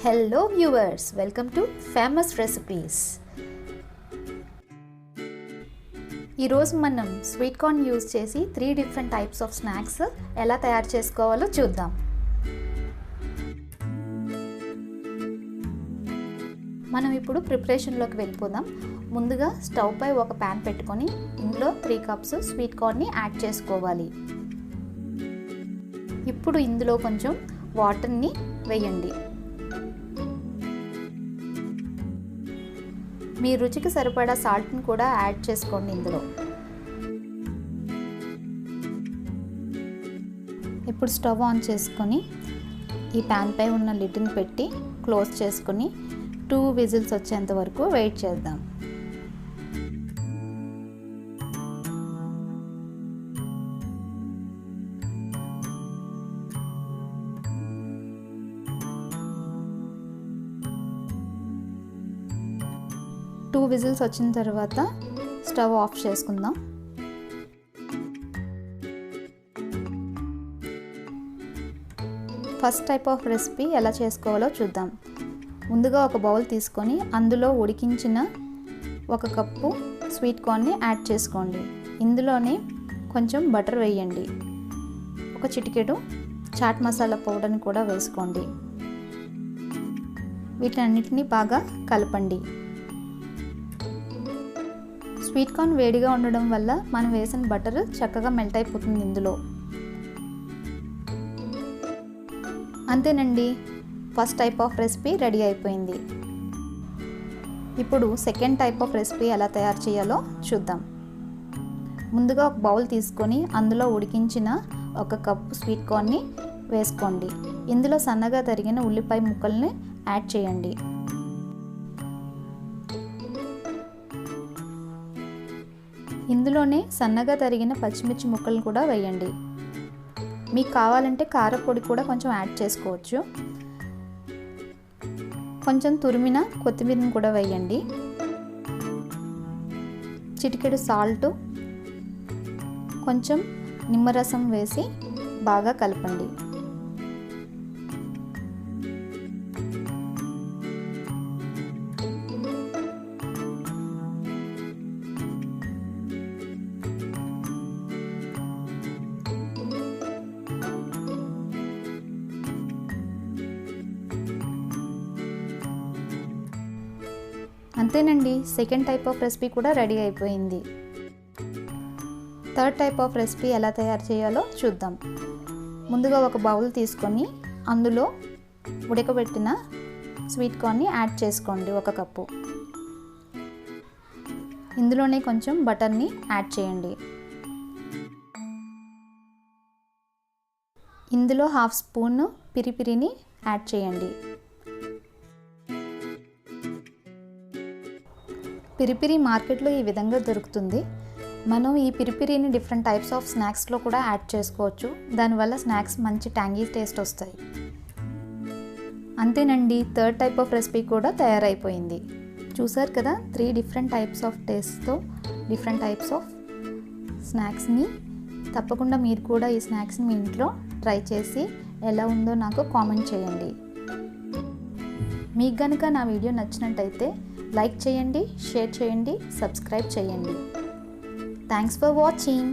Hello viewers, welcome to famous recipes. ఈ రోజు మనం స్వీట్ కార్న్ యూస్ చేసి 3 డిఫరెంట్ టైప్స్ ఆఫ్ స్నాక్స్ ఎలా తయారు చేసుకోవాలో చూద్దాం. మనం ఇప్పుడు ప్రిపరేషన్లోకి వెళ్ళిపోదాం. ముందుగా స్టవ్ పై ఒక ప్యాన్ పెట్టుకొని ఇందులో 3 కప్స్ స్వీట్ కార్న్ని యాడ్ చేసుకోవాలి. ఇప్పుడు ఇందులో కొంచెం వాటర్ని వేయండి. మీ రుచికి సరిపడా సాల్ట్ని కూడా యాడ్ చేసుకోండి. ఇందులో ఇప్పుడు స్టవ్ ఆన్ చేసుకొని ఈ ప్యాన్ పై ఉన్న లిడ్ని పెట్టి క్లోజ్ చేసుకొని 2 విజిల్స్ వచ్చేంత వరకు వెయిట్ చేద్దాం. టూ విజిల్స్ వచ్చిన తర్వాత స్టవ్ ఆఫ్ చేసుకుందాం. ఫస్ట్ టైప్ ఆఫ్ రెసిపీ ఎలా చేసుకోవాలో చూద్దాం. ముందుగా ఒక బౌల్ తీసుకొని అందులో ఉడికించిన 1 కప్పు స్వీట్ కార్న్ని యాడ్ చేసుకోండి. ఇందులోనే కొంచెం బటర్ వేయండి. ఒక చిటికెడు చాట్ మసాలా పౌడర్ని కూడా వేసుకోండి. వీటన్నిటిని బాగా కలపండి. స్వీట్ కార్న్ వేడిగా ఉండడం వల్ల మనం వేసిన బటర్ చక్కగా మెల్ట్ అయిపోతుంది ఇందులో. అంతేనండి, first type of recipe ready అయిపోయింది. ఇప్పుడు సెకండ్ టైప్ ఆఫ్ రెసిపీ ఎలా తయారు చేయాలో చూద్దాం. ముందుగా ఒక బౌల్ తీసుకొని అందులో ఉడికించిన 1 కప్పు స్వీట్ కార్న్ని వేసుకోండి. ఇందులో సన్నగా తరిగిన ఉల్లిపాయ ముక్కల్ని యాడ్ చేయండి. ఇందులోనే సన్నగా తరిగిన పచ్చిమిర్చి ముక్కలు కూడా వేయండి. మీకు కావాలంటే కారపొడి కూడా కొంచెం యాడ్ చేసుకోవచ్చు. కొంచెం తురిమిన కొత్తిమీరని కూడా వేయండి. చిటికెడు సాల్ట్, కొంచెం నిమ్మరసం వేసి బాగా కలపండి. అంతేనండి, సెకండ్ టైప్ ఆఫ్ రెసిపీ కూడా రెడీ అయిపోయింది. థర్డ్ టైప్ ఆఫ్ రెసిపీ ఎలా తయారు చేయాలో చూద్దాం. ముందుగా ఒక బౌల్ తీసుకొని అందులో ఉడకబెట్టిన స్వీట్ కార్న్ని యాడ్ చేసుకోండి. 1 కప్పు. ఇందులోనే కొంచెం బటర్ని యాడ్ చేయండి. ఇందులో 1/2 స్పూన్ పిరిపిరిని యాడ్ చేయండి. పిరిపిరి మార్కెట్లో ఈ విధంగా దొరుకుతుంది. మనం ఈ పిరిపిరిని డిఫరెంట్ టైప్స్ ఆఫ్ స్నాక్స్లో కూడా యాడ్ చేసుకోవచ్చు. దానివల్ల స్నాక్స్ మంచి ట్యాంగీ టేస్ట్ వస్తాయి. అంతేనండి, థర్డ్ టైప్ ఆఫ్ రెసిపీ కూడా తయారైపోయింది. చూసారు కదా, 3 డిఫరెంట్ టైప్స్ ఆఫ్ టేస్ట్తో డిఫరెంట్ టైప్స్ ఆఫ్ స్నాక్స్ని. తప్పకుండా మీరు కూడా ఈ స్నాక్స్ని మీ ఇంట్లో ట్రై చేసి ఎలా ఉందో నాకు కామెంట్ చేయండి. మీకు కనుక నా వీడియో నచ్చినట్టయితే లైక్ చేయండి, షేర్ చేయండి, సబ్స్క్రైబ్ చేయండి. Thanks for watching.